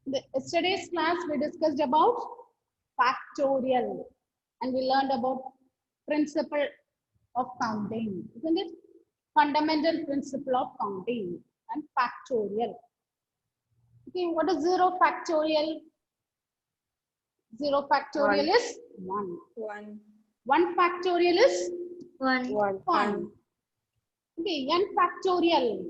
Yesterday's class we discussed about factorial and we learned about principle of counting, isn't it? Fundamental principle of counting and factorial. Okay, what is 0 factorial? 0 factorial One. is 1. One. 1 factorial is One. 1. Okay, n factorial.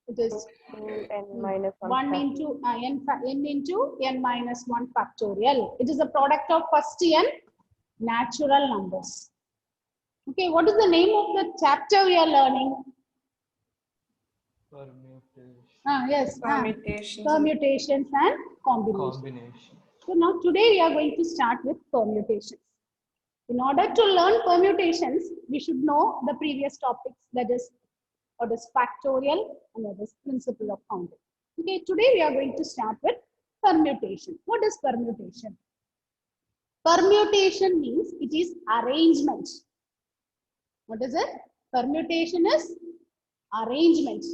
It is N minus 1 into n into n minus 1 factorial. It is a product of first n natural numbers. Okay, what is the name of the chapter we are learning? Permutation. Yes, Permutations. permutations and combinations. Combination. So now today we are going to start with permutations. In order to learn permutations, we should know the previous topics, that is what is factorial and what is principle of counting. Okay, today we are going to start with permutation. What is permutation? Permutation means it is arrangement. What is it? Permutation is arrangement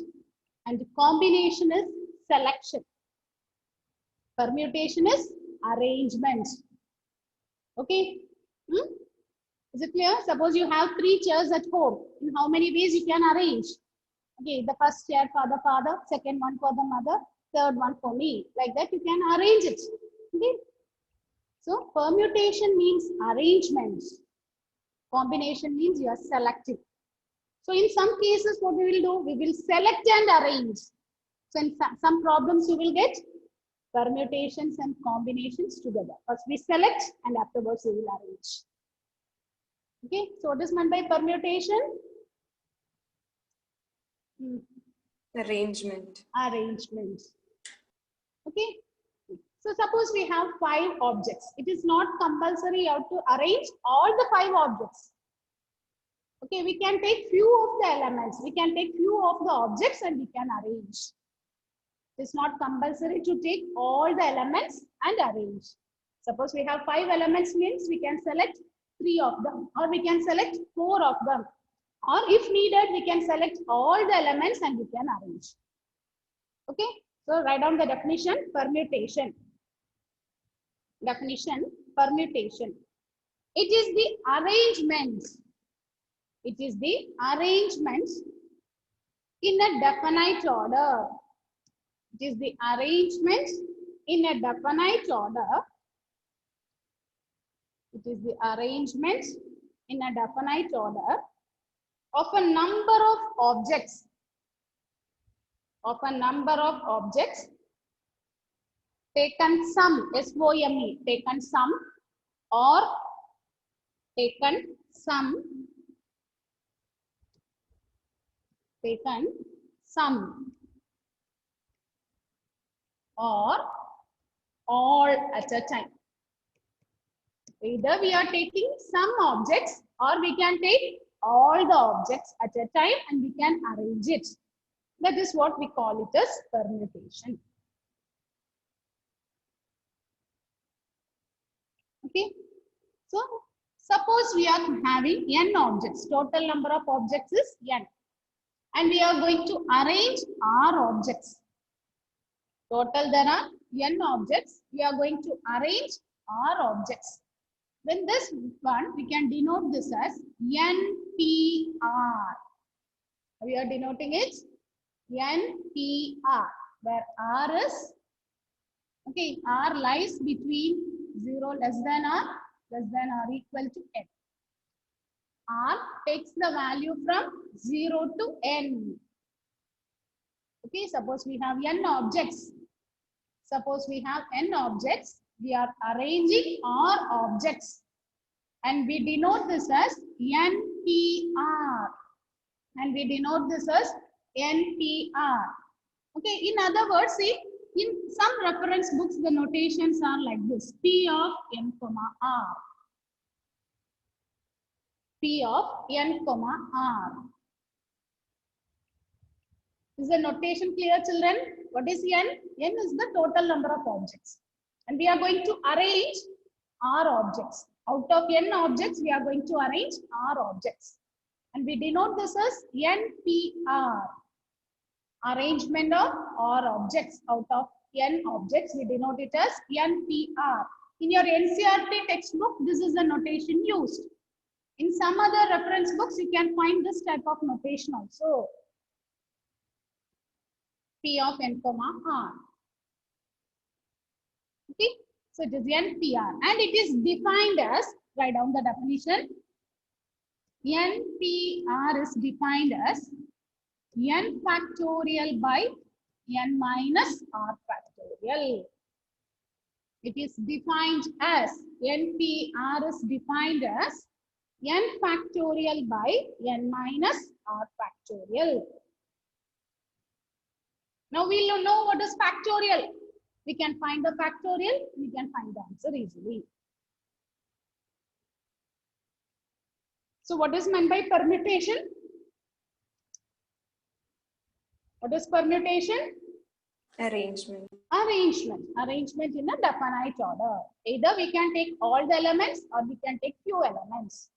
and combination is selection. Permutation is arrangement. Okay. Is it clear? Suppose you have 3 chairs at home. In how many ways you can arrange? Okay, the first chair for the father, second one for the mother, third one for me. Like that you can arrange it. Okay. So permutation means arrangement. Combination means you are selecting. So in some cases what we will do, we will select and arrange. So in some problems you will get permutations and combinations together. First we select and afterwards we will arrange. Okay, so what is meant by permutation? Arrangement. Arrangement. Okay, so suppose we have 5 objects. It is not compulsory you have to arrange all the 5 objects. Okay, we can take few of the elements. We can take few of the objects and we can arrange. It is not compulsory to take all the elements and arrange. Suppose we have 5 elements means we can select 3 of them or we can select 4 of them. Or if needed, we can select all the elements and we can arrange. Okay, so write down the definition, permutation. Definition, permutation. It is the arrangement. It is the arrangement in a definite order. It is the arrangement in a definite order. It is the arrangement in a definite order of a number of objects. Of a number of objects taken sum, S-O-M-E, taken sum or taken sum, taken sum or all at a time. Either we are taking some objects or we can take all the objects at a time and we can arrange it. That is what we call it as permutation. Okay. So suppose we are having n objects. Total number of objects is n. And we are going to arrange r objects. Total there are n objects. We are going to arrange r objects. Then this one, we can denote this as NPR. We are denoting it NPR, where R is, okay, R lies between 0 less than or equal to n. R takes the value from 0 to n. Okay, suppose we have n objects. Suppose we have n objects. We are arranging R objects and we denote this as NPR and we denote this as NPR. Okay, in other words, see, in some reference books, the notations are like this: P of n comma R. P of n comma R. Is the notation clear, children? What is n? N is the total number of objects. And we are going to arrange R objects. Out of n objects, we are going to arrange R objects. And we denote this as NPR. Arrangement of R objects out of n objects, we denote it as NPR. In your NCERT textbook, this is the notation used. In some other reference books, you can find this type of notation also. P of n comma r. Okay, so it is NPR and it is defined as, write down the definition. NPR is defined as n factorial by n minus r factorial. It is defined as, NPR is defined as n factorial by n minus r factorial. Now we will know what is factorial. We can find the factorial, we can find the answer easily. So what is meant by permutation? What is permutation? Arrangement. Arrangement in a definite order. Either we can take all the elements or we can take few elements.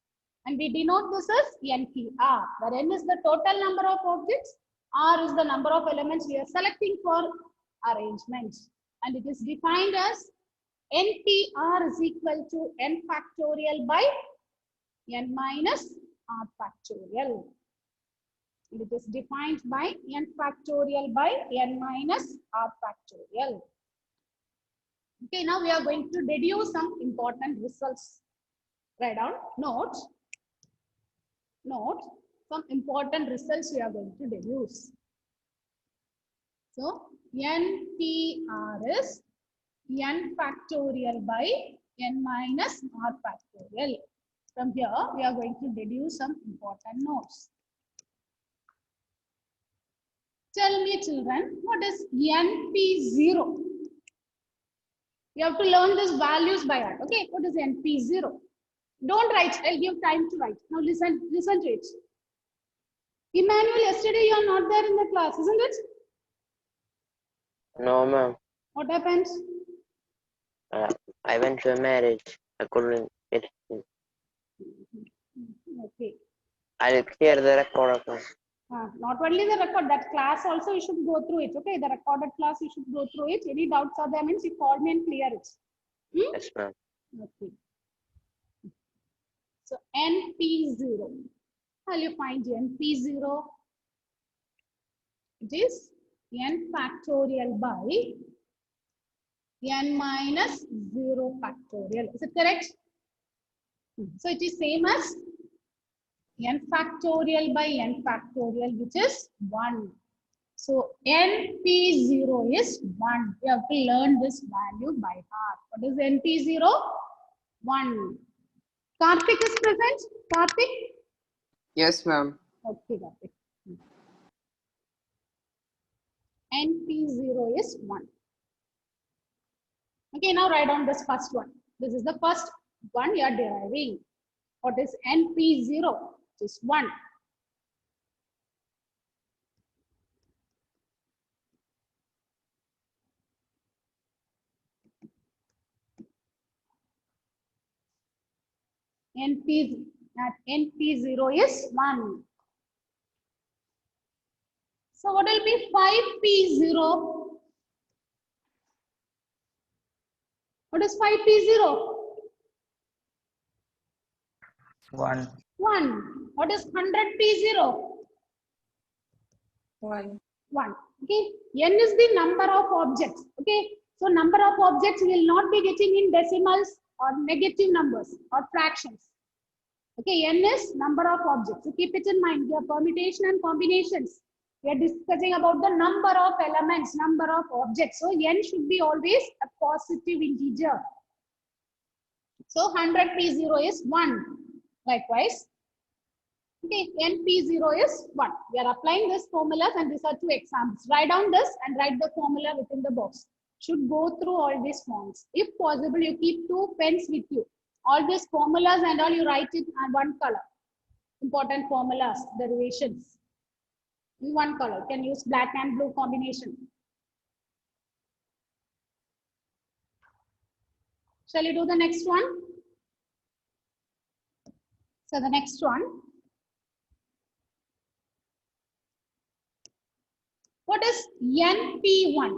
And we denote this as NPR, where n is the total number of objects, r is the number of elements we are selecting for arrangement. And it is defined as NPR is equal to n factorial by n minus r factorial. It is defined by n factorial by n minus r factorial. Okay, now we are going to deduce some important results. Write down, note some important results we are going to deduce. So, NPR is n factorial by n minus r factorial. From here, we are going to deduce some important notes. Tell me, children, what is NP0? You have to learn these values by heart. Okay, what is NP0? Don't write. I'll give time to write. Now listen to it. Emmanuel, yesterday you are not there in the class, isn't it? No, ma'am. What happened? I went to a marriage. I couldn't get it. Okay. I'll clear the record of it. Not only the record, that class also you should go through it. Okay, the recorded class you should go through it. Any doubts are there means you call me and clear it. Yes, ma'am. Okay. So NP0. How will you find NP0? It is n factorial by n minus 0 factorial. Is it correct? So it is same as n factorial by n factorial, which is 1. So NP0 is 1. You have to learn this value by heart. What is NP0? 1. Karthik is present? Karthik? Yes, ma'am. Okay, Karthik. NP0 is 1. Okay, now write down this first one. This is the first one you are deriving. What is NP0? It is 1. NP0 is 1. So what will be 5P0? What is 5P0? 1. 1. What is 100P0? 1. 1. Okay. N is the number of objects. Okay. So number of objects will not be getting in decimals or negative numbers or fractions. Okay. N is number of objects. So keep it in mind. Your permutation and combinations. We are discussing about the number of elements, number of objects. So n should be always a positive integer. So 100P0 is 1. Likewise. Okay, NP0 is 1. We are applying this formulas and these are 2 examples. Write down this and write the formula within the box. Should go through all these forms. If possible, you keep 2 pens with you. All these formulas and all you write it in one color. Important formulas, derivations. In one color. You can use black and blue combination. Shall you do the next one? So the next one. What is NP1?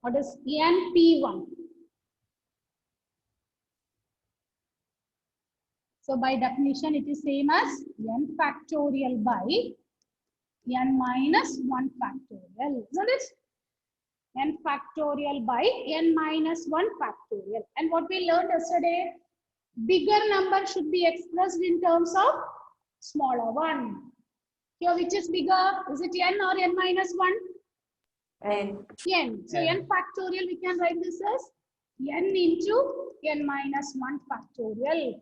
What is NP1? So by definition, it is same as n factorial by n minus 1 factorial, isn't it? N factorial by n minus 1 factorial. And what we learned yesterday, bigger number should be expressed in terms of smaller one. Here, which is bigger? Is it n or n minus 1? N. N. So N. n factorial, we can write this as n into n minus 1 factorial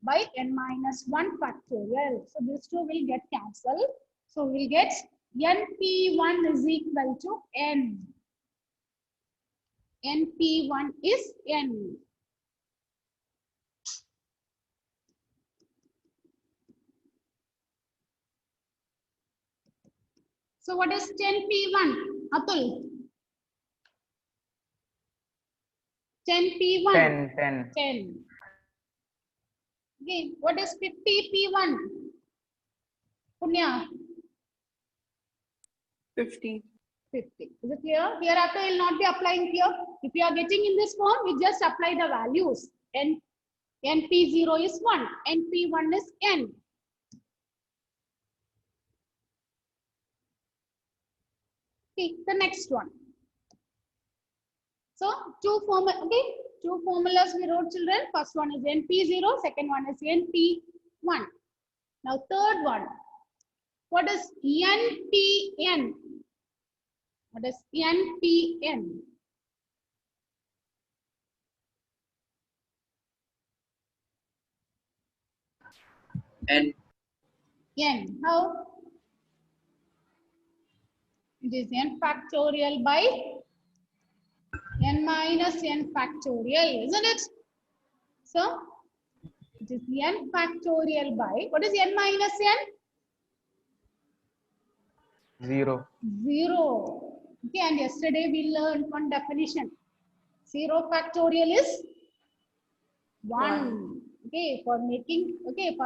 by n minus 1 factorial. So these two will get cancelled. So we will get np1 is equal to n. np1 is n. So what is 10p1? Atul? 10p1? 10. 10. Okay, what is 50p1? Punya? 50. 50. Is it clear? Hereafter, I will not be applying here. If you are getting in this form, we just apply the values. np0 is 1, np1 is n. Okay, the next one. So, two formulas we wrote, children. First one is np0, second one is np1. Now, third one. What is npn? What is npn? N. N. How? It is n factorial by n minus n factorial, isn't it? So, it is n factorial by, what is n minus n? 0. 0. Okay, and yesterday we learned one definition. 0 factorial is 1. Okay, for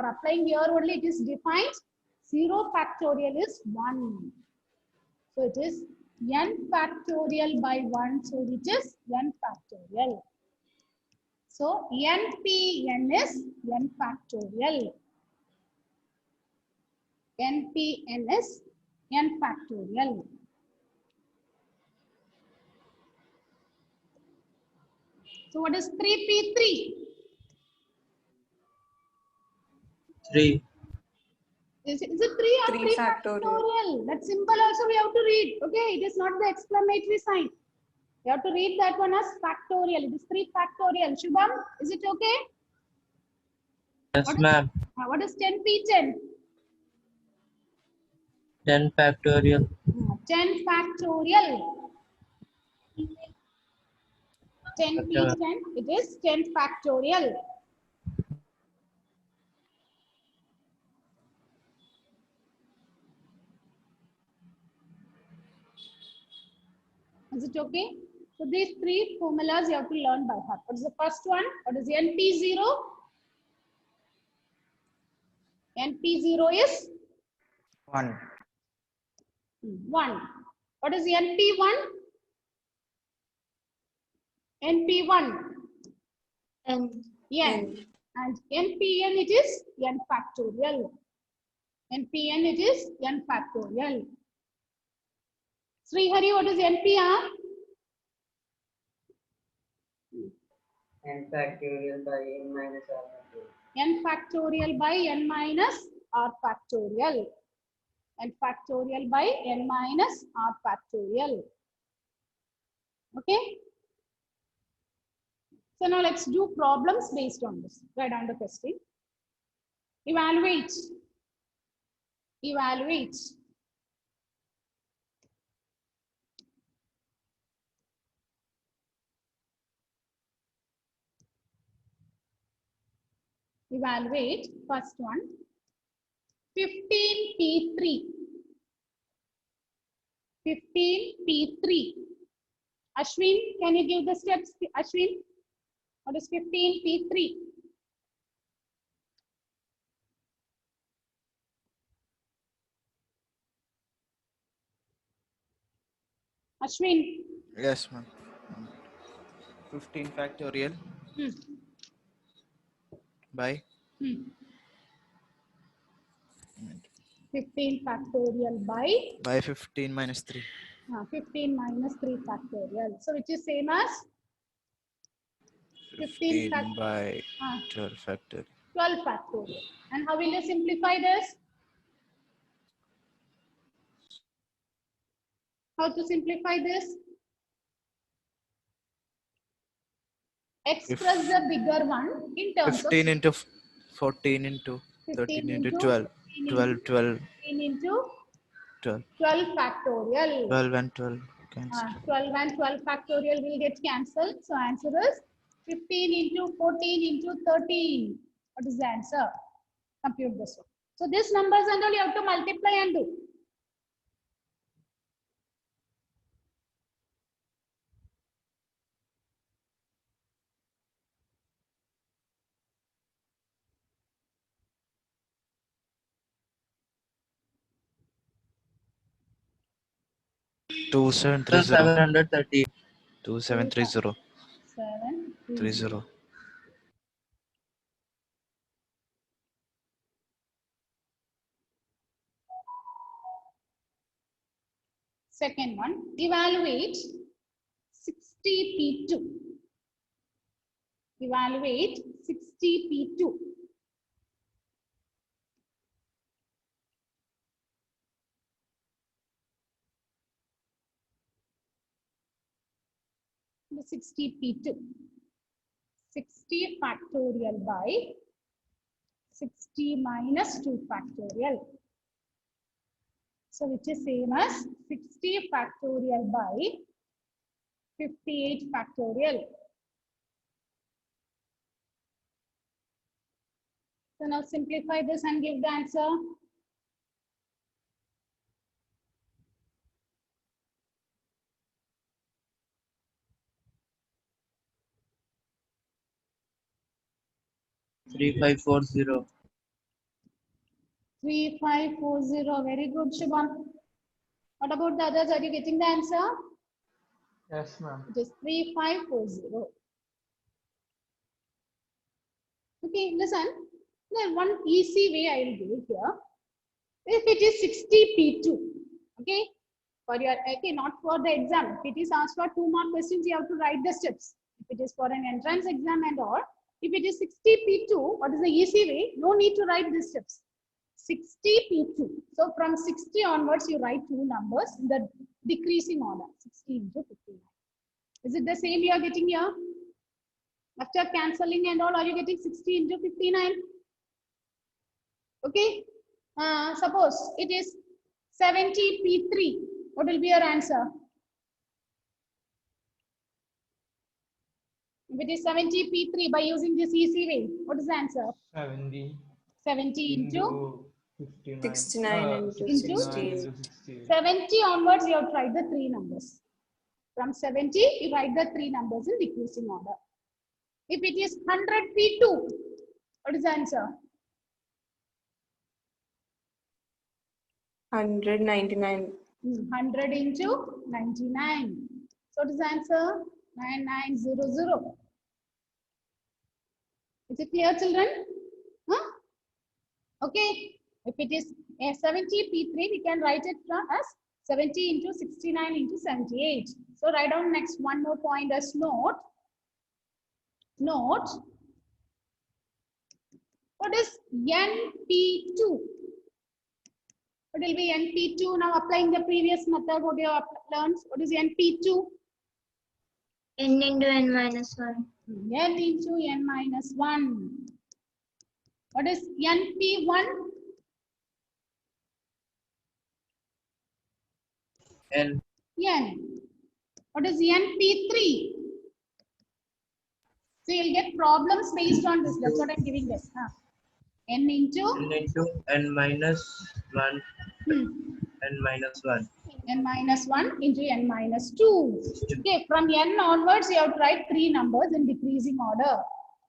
applying here only it is defined. 0 factorial is 1. So it is n factorial by 1. So it is n factorial. So npn is n factorial. npn is n factorial. So what is 3p3? 3. Is it 3 or 3 3 factorial. factorial? That symbol also we have to read. Okay, it is not the exclamatory sign. You have to read that one as factorial. It is 3 factorial. Shubham, is it okay? Yes, ma'am. What is 10p10? 10 factorial. 10 factorial. 10p10, it is 10 factorial. Is it okay? So these three formulas you have to learn by heart. What is the first one? What is np0? np0 is 1. 1. What is np1? np1 N. n. And npn it is n factorial. npn it is n factorial. Srihari, what is npr? N factorial by n minus r factorial. n factorial by n minus r factorial. n factorial by n minus r factorial. Okay. So now let's do problems based on this. Write down the question. Evaluate. Evaluate. Evaluate. First one. 15p3. 15p3. Ashwin, can you give the steps? Ashwin, what is 15p3? Ashwin, Yes, ma'am. 15 factorial Hmm. by 15 factorial by 15 minus 3. 15 minus 3 factorial. So which is same as 15 15 by 12 factorial. 12 factorial. And how will you simplify this? How to simplify this? Express the bigger one in terms 15 of into 14 into 13 into 12. 12, 12, 15 into 12. 12 factorial. 12 and 12 cancel. 12 and 12 factorial will get cancelled. So answer is 15 into 14 into 13. What is the answer? Compute this one. So these numbers and all you have to multiply and do. Two seven So three zero. 730. 2730. 7, 30. Second one, evaluate 60p2. Evaluate 60p2. The 60p2. 60 factorial by 60 minus 2 factorial. So which is same as 60 factorial by 58 factorial. So now simplify this and give the answer. Three five four zero. 3540. Very good, Shubham. What about the others? Are you getting the answer? Yes, ma'am. It is 3540. Okay, listen. Then one easy way I will give it here. If it is 60p2, okay, for your, okay, not for the exam. If it is asked for 2 more questions, you have to write the steps. If it is for an entrance exam and all, if it is 60p2, what is the easy way? No need to write these steps. 60p2. So from 60 onwards, you write 2 numbers in the decreasing order. 60 into 59. Is it the same you are getting here? After cancelling and all, are you getting 60 into 59? Okay. Suppose it is 70p3. What will be your answer? If it is 70p3 by using this easy way, what is the answer? 70 into 59. 69 into 68. 70 onwards, you have tried the 3 numbers. From 70, you write the 3 numbers in decreasing order. If it is 100p2, what is the answer? 199. 100 into 99. So what is the answer? 9900. Is it clear, children? Huh? Okay. If it is a 70p3, we can write it as 70 into 69 into 78. So write down next one more point as note. Note. What is NP2? What will be NP2? Now applying the previous method, what you have learned? What is NP2? N into n minus 1. N into n minus 1. What is NP1? N. N. What is NP3? So you'll get problems based on this. That's what I'm giving this. N into N minus 1. N minus 1. n minus 1 into n minus 2. Okay, from n onwards, you have to write 3 numbers in decreasing order.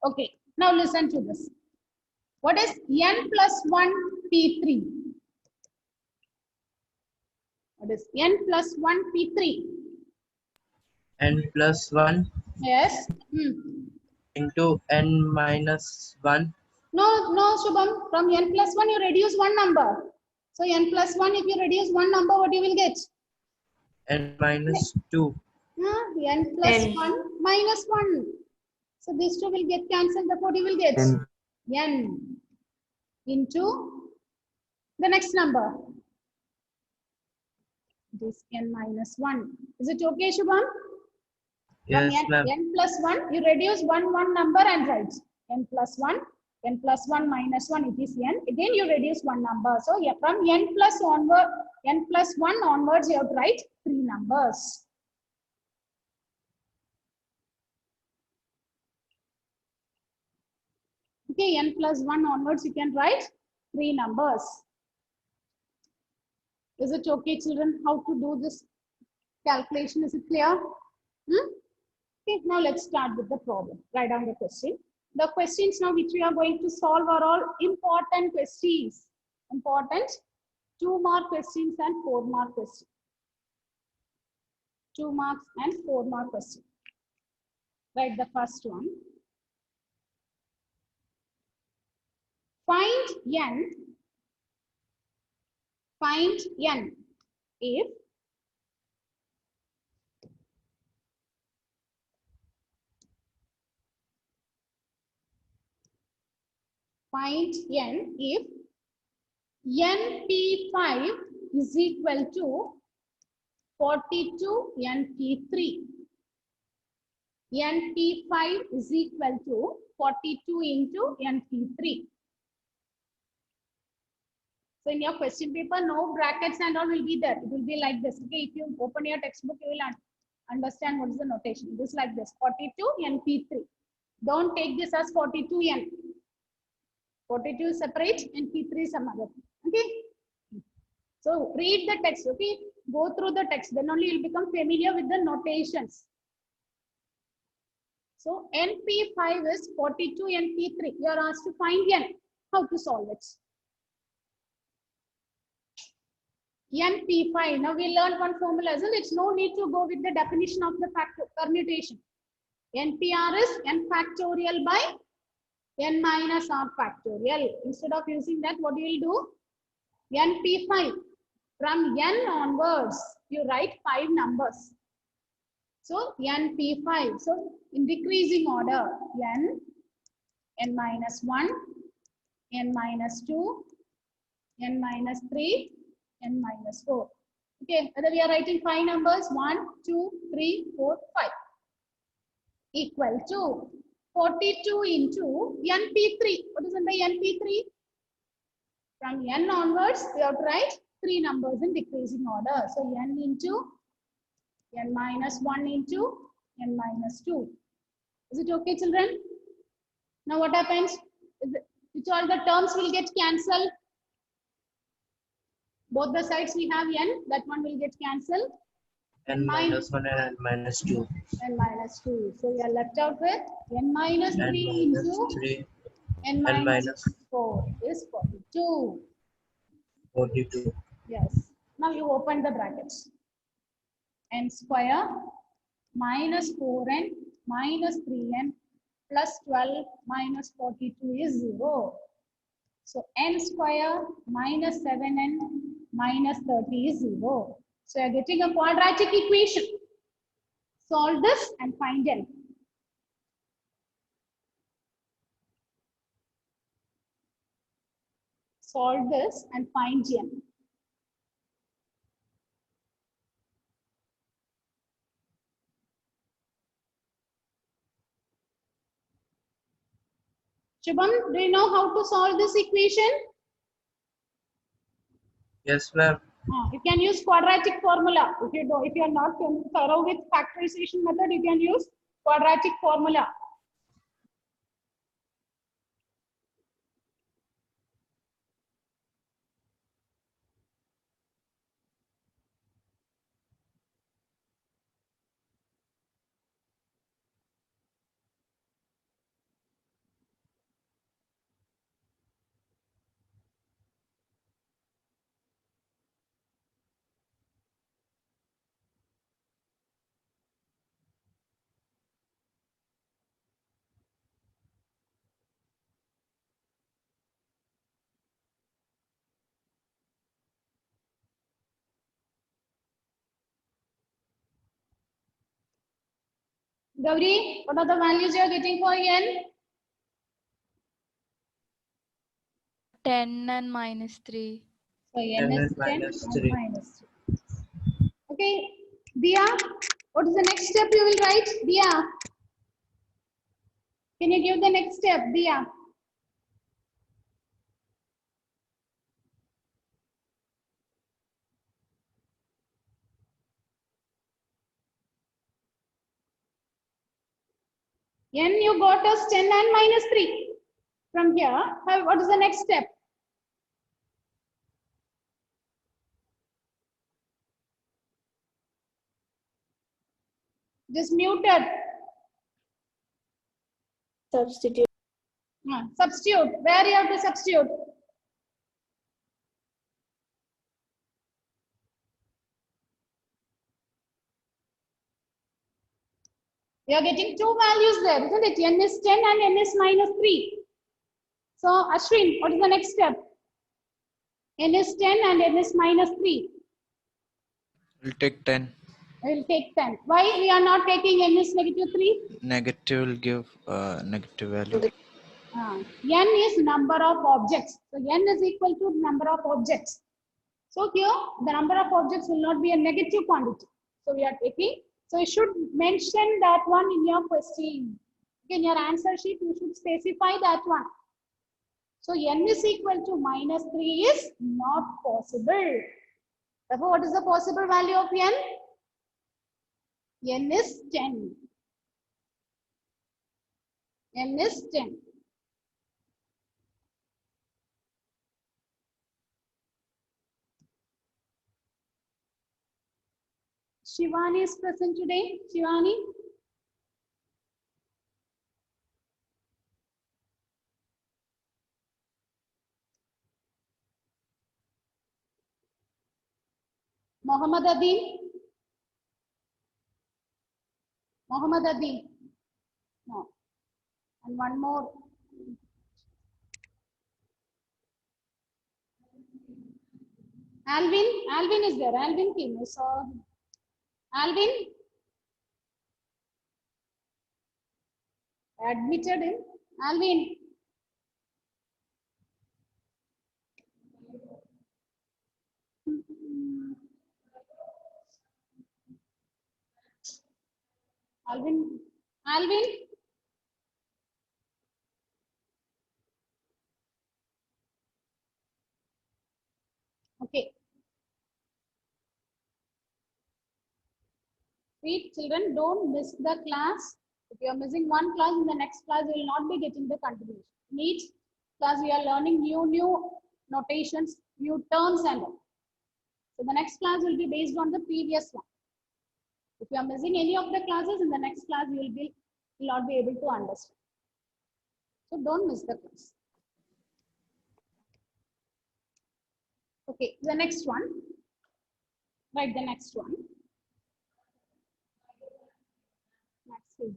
Okay, now listen to this. What is n plus 1 P3? What is n plus 1 P3? n plus 1 Yes. into n minus 1 No, no, Shubham. From n plus 1, you reduce one number. So n plus 1, if you reduce one number, what you will get? n minus 2 N plus 10. 1 minus 1. So these two will get cancelled. Therefore, you will get n into the next number. This n minus 1. Is it okay, Shubham? From yes ma'am n plus 1, you reduce one number and write n plus 1, n plus 1 minus 1, it is n. Again, you reduce one number. So yeah, from n plus 1 onwards, you have to write 3 numbers. Okay, n plus 1 onwards, you can write 3 numbers. Is it okay, children, how to do this calculation? Is it clear? Okay, now let's start with the problem. Write down the question. The questions now which we are going to solve are all important questions. Important 2 mark questions and 4 mark questions. 2 marks and 4 mark questions. Write the first one. Find n if np5 is equal to 42 np3. np5 is equal to 42 into np3. So in your question paper, no brackets and all will be there. It will be like this. Okay, if you open your textbook, you will understand what is the notation. It is like this: 42 np3. Don't take this as 42n. 42 is separate and p3 is some other. Okay. So read the text. Okay, go through the text. Then only you'll become familiar with the notations. So np5 is 42 np3. You are asked to find n. How to solve it? np5. Now we learned one formula, isn't it? No need to go with the definition of the permutation. npr is n factorial by n minus r factorial. Instead of using that, what you will do? np5. From n onwards, you write 5 numbers. So np5. So in decreasing order, n minus 1, n minus 2, n minus 3, n minus 4. Okay, whether we are writing 5 numbers, 1, 2, 3, 4, 5, equal to 42 into np3. What is in the np3? From n onwards, we have to write 3 numbers in decreasing order. So n into n minus 1 into n minus 2. Is it okay, children? Now what happens? Which all the terms will get cancelled? Both the sides we have n, that one will get cancelled. n minus 1 and n minus 2 n minus 2. So we are left out with n minus 3 n minus into 3 n n minus minus 4 is 42. 42 Yes. Now you open the brackets. N square minus 4n minus 3n plus 12 minus 42 is 0. So n square minus 7n minus 30 is 0. So you are getting a quadratic equation. Solve this and find n. Solve this and find n. Shubham, do you know how to solve this equation? yes ma'am You can use quadratic formula. If you are not thorough with factorization method, you can use quadratic formula. Gauri, what are the values you are getting for n? 10 and minus 3. So n 10 is and 10 minus and 3. minus 3. Okay, Dia, what is the next step you will write? Dia, can you give the next step, Dia? N you got us 10 and minus 3. From here, what is the next step? Just muted. Substitute. Substitute. Where you have to substitute? You are getting two values there, isn't it? N is 10 and N is minus 3. So, Ashwin, what is the next step? N is 10 and N is minus 3. We'll take 10. I will take 10. Why we are not taking N is negative 3? Negative will give negative value. N is number of objects. So, N is equal to number of objects. So, here the number of objects will not be a negative quantity. So, we are taking. So, you should mention that one in your question. In your answer sheet, you should specify that one. So, N is equal to minus 3 is not possible. Therefore, what is the possible value of N? N is 10. N is 10. Shivani is present today. Shivani. Muhammad Adil. Muhammad Adil. No. And one more. Alvin. Alvin is there. Alvin came. I saw him. Alvin. Admitted him. Alvin. Alvin. Alvin. Okay. See, children, don't miss the class. If you are missing one class, in the next class, you will not be getting the contribution. In each class, we are learning new notations, new terms and all. So the next class will be based on the previous one. If you are missing any of the classes, in the next class, you will not be able to understand. So don't miss the class. Okay, the next one. Write the next one. Next is.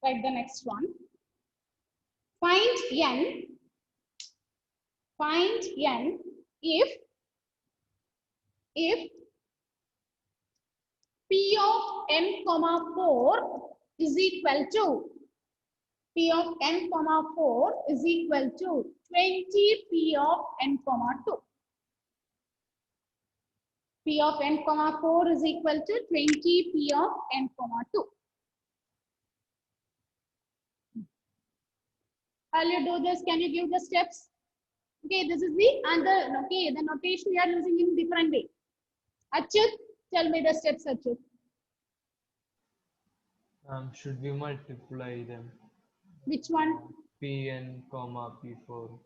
Write the next one. Find N. Find N if P of n comma 4 is equal to P of n comma 4 is equal to 20 P of n comma 2. P of n comma 4 is equal to 20 P of n comma 2. How will you do this? Can you give the steps? Okay, this is the other, okay, the notation we are using in different way. Achyut, tell me the steps, Achyut. Should we multiply them? Which one? Pn comma P4.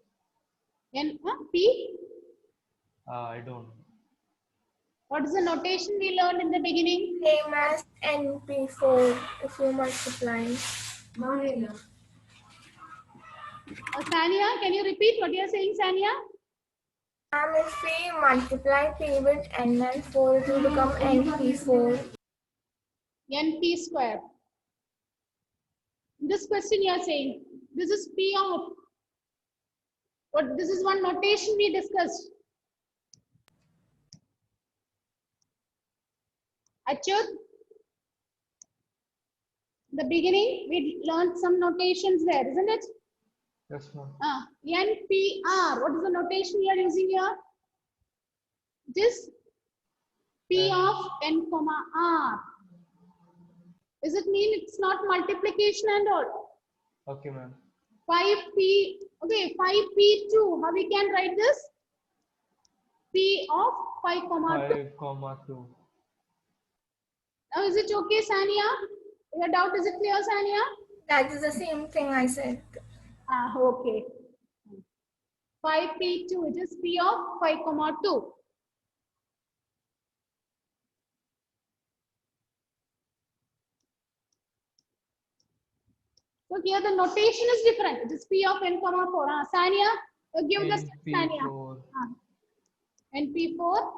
N, P? I don't know. What is the notation we learned in the beginning? Same as NP4 if you multiply. Sania, can you repeat what you are saying, Sania? If we multiply P with N and 4, it will become NP4. NP square. This question you are saying, this is P of, what, this is one notation we discussed. Achyut, the beginning, we learned some notations there, isn't it? Yes, ma'am. NPR, what is the notation you are using here? It is P N. of N comma R. Does it mean it's not multiplication and all? Okay, ma'am. 5P, okay, 5P2, how we can write this? P of 5 comma 2. 5, comma 2. Now is it okay, Sania? Your doubt, is it clear, Sania? That is the same thing I said. Ah, okay. 5P2, it is P of 5 comma 2. So here the notation is different. It is P of N comma 4. Sania, give the steps, Sania. NP4 NP4.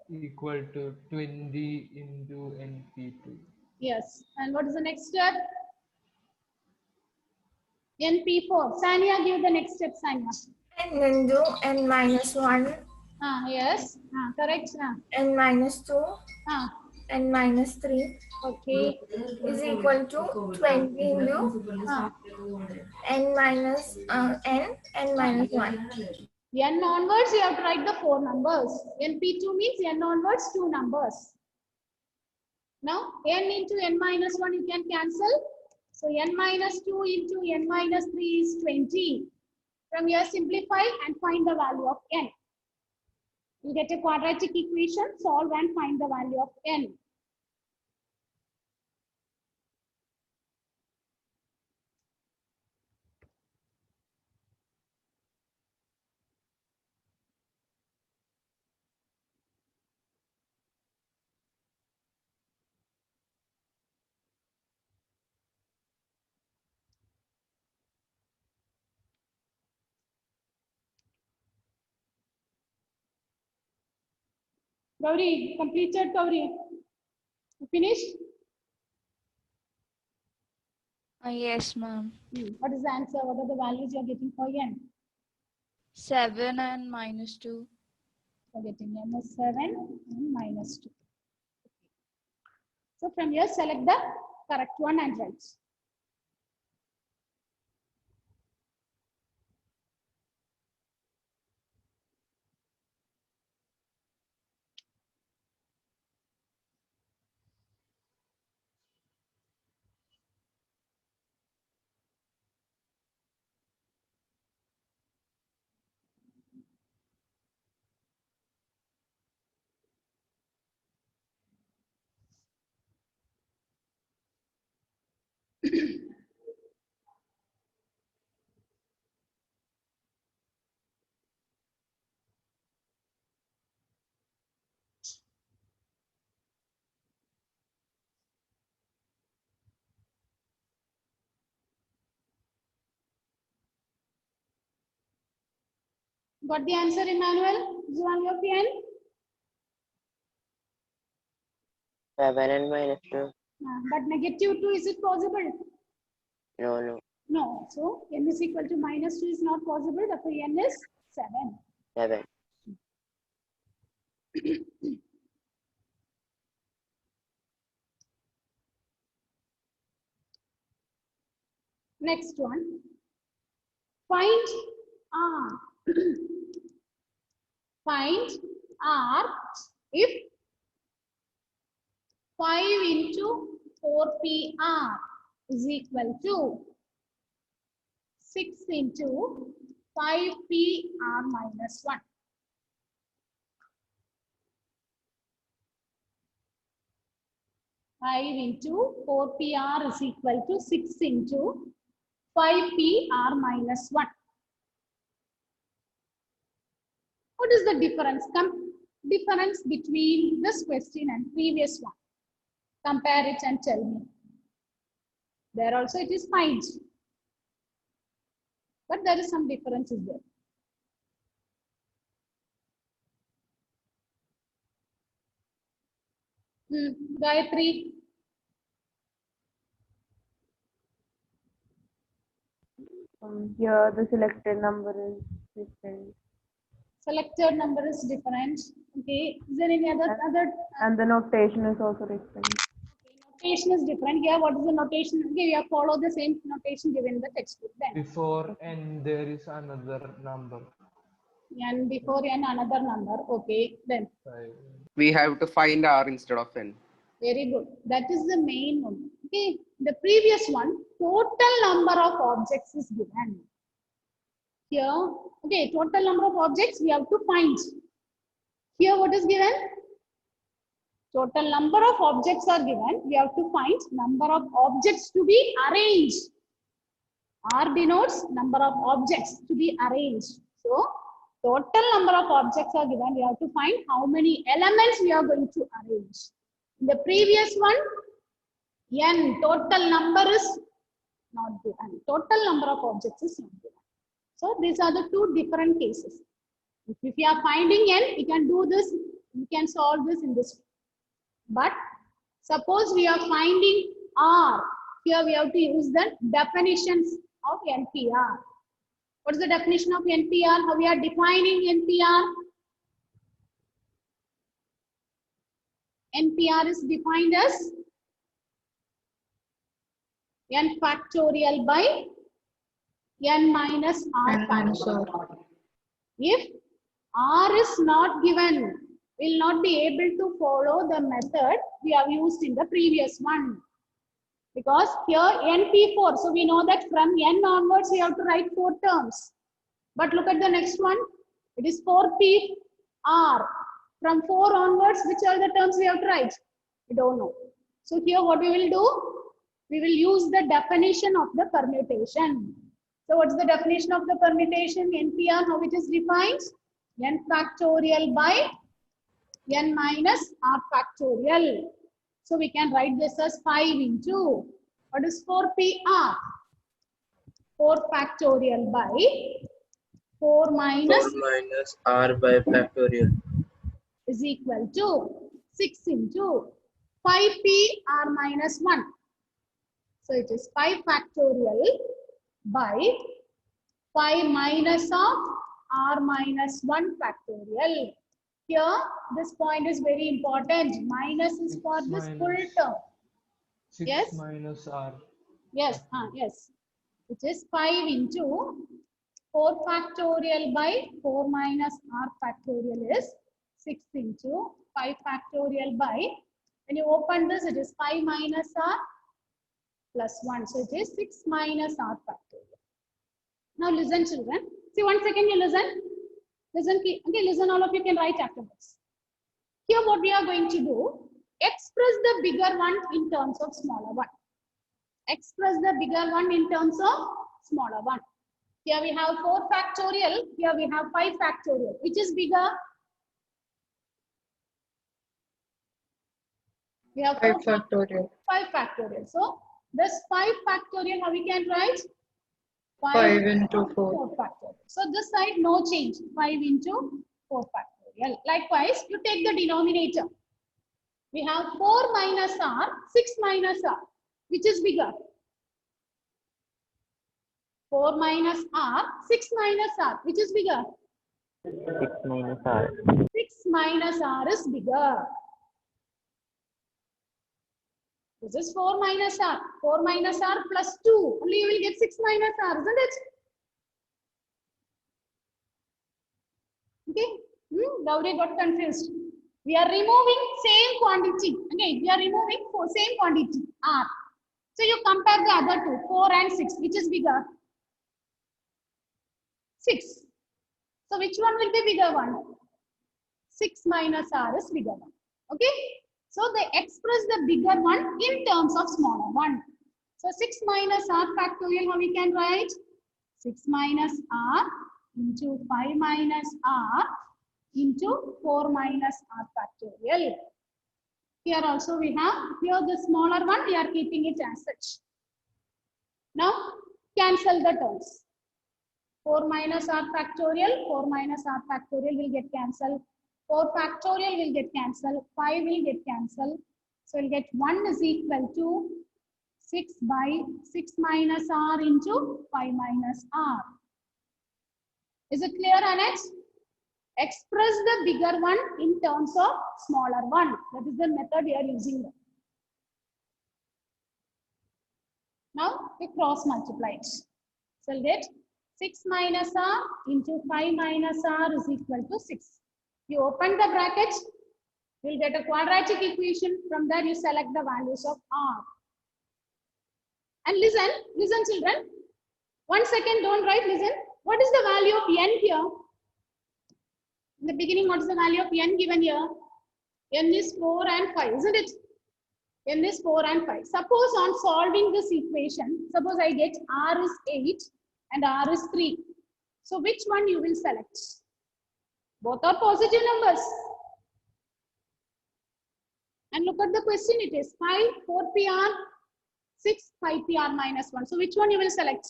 equal to 20 into NP2. Yes. And what is the next step? NP4. Sania, give the next step, Sania. N into N minus 1, Yes. Correct. N minus 2, Ah, N minus 3 okay. is equal to 20 into N minus N minus 1. N onwards, you have to write the 4 numbers. NP2 means N onwards 2 numbers. Now, N into N minus 1 you can cancel. So, N minus 2 into N minus 3 is 20. From here, simplify and find the value of N. You get a quadratic equation, solve and find the value of N. Gauri, completed, Gauri. You finished? Yes, ma'am. What is the answer? What are the values you are getting for N? 7 and minus 2. You are getting N is 7 and minus 2. So from here, select the correct one and write. Got the answer, Emmanuel? Is one of N? 7 and minus 2. But negative 2, is it possible? No, no. No. So N is equal to minus 2 is not possible. Therefore, N is 7. 7. Next one. Find R. Find R if 5 into 4PR is equal to 6 into 5PR minus 1. Five into 4PR is equal to 6 into 5PR minus 1. What is the difference? Difference between this question and previous one. Compare it and tell me. There also it is find. But there is some differences there. Gayatri. Here the selected number is different. Selected number is different. Okay. Is there any other And the notation is also different. notation is different here? What is the notation? Okay, we have followed the same notation given in the textbook. Then Before n there is another number. n before n another number. Okay. Then 5. We have to find R instead of N. very good. That is the main one. Okay. The previous one, total number of objects is given. Here, okay, total number of objects we have to find. Here, what is given? Total number of objects are given. We have to find number of objects to be arranged. R denotes number of objects to be arranged. So, total number of objects are given. We have to find how many elements we are going to arrange. In the previous one, n total number is not given. Total number of objects is not given. So, these are the two different cases. If you are finding n, you can do this. You can solve this in this way. But suppose we are finding R. Here we have to use the definitions of NPR. What is the definition of NPR? How we are defining NPR? NPR is defined as n factorial by n minus r factorial. If R is not given, we will not be able to follow the method we have used in the previous one. Because here NP4, so we know that from n onwards we have to write 4 terms. But look at the next one, it is 4PR. From 4 onwards, which are the terms we have to write? We don't know. So here what we will do? We will use the definition of the permutation. So what's the definition of the permutation? NPR, how it is defined? N factorial by n minus r factorial. So we can write this as 5 into, what is 4PR? 4 factorial by 4 minus 4 minus r by factorial is equal to 6 into 5PR minus 1. So it is 5 factorial by 5 minus of r minus 1 factorial. Here, this point is very important. Minus is for this full term. 6 Yes? minus r. Yes, yes. Which is 5 into 4 factorial by 4 minus r factorial is 6 into 5 factorial by, when you open this, it is 5 minus r plus 1. So it is 6 minus r factorial. Now listen, children. See, 1 second you listen. Listen, okay, listen, all of you can write afterwards. Here what we are going to do, express the bigger one in terms of smaller one. Express the bigger one in terms of smaller one. Here we have 4 factorial, here we have 5 factorial. Which is bigger? We have 5 factorial. 5 factorial. So, this 5 factorial, how we can write? 5 into 4 factorial. So, this side, no change. 5 into 4 factorial. Likewise, you take the denominator. We have 4 minus r, 6 minus r. Which is bigger? 4 minus r, 6 minus r. Which is bigger? 6 minus r. 6 minus r is bigger. This is 4 minus r. 4 minus r plus 2. Only you will get 6 minus r, isn't it? Okay. Gauri got confused. We are removing same quantity. Okay. We are removing same quantity, r. So you compare the other two, 4 and 6. Which is bigger? 6. So which one will be bigger one? 6 minus r is bigger one. Okay. So they express the bigger one in terms of smaller one. So 6 minus r factorial, how we can write? 6 minus r into 5 minus r into 4 minus r factorial. Here also we have, here the smaller one, we are keeping it as such. Now cancel the terms. 4 minus r factorial, 4 minus r factorial will get cancelled. 4 factorial will get cancelled, 5 will get cancelled. So we'll get 1 is equal to 6 by 6 minus r into 5 minus r. Is it clear, Annette? express the bigger one in terms of smaller one. That is the method we are using. Now we cross multiply it. So we'll get 6 minus r into 5 minus r is equal to 6. You open the bracket, you'll get a quadratic equation. From there you select the values of r. And listen children. 1 second, don't write, listen. What is the value of n here? In the beginning, what is the value of n given here? N is 4 and 5, isn't it? N is 4 and 5. Suppose on solving this equation, suppose I get r is 8 and r is 3. So which one you will select? Both are positive numbers. And look at the question, it is 5, 4pr, 6, 5pr minus 1. So which one you will select?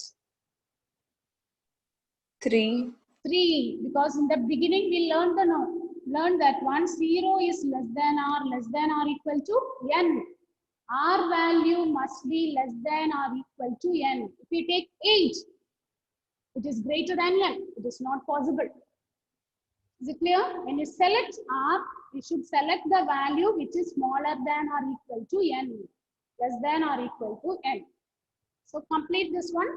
3. 3, because in the beginning we learned that 0 is less than or equal to n. R value must be less than or equal to n. If we take 8, it is greater than n. It is not possible. Is it clear? When you select R, you should select the value which is smaller than or equal to n, less than or equal to n. So complete this one.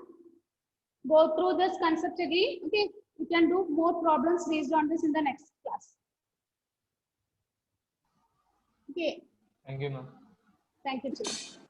Go through this concept again. Okay, you can do more problems based on this in the next class. Okay. Thank you, ma'am. Thank you, children.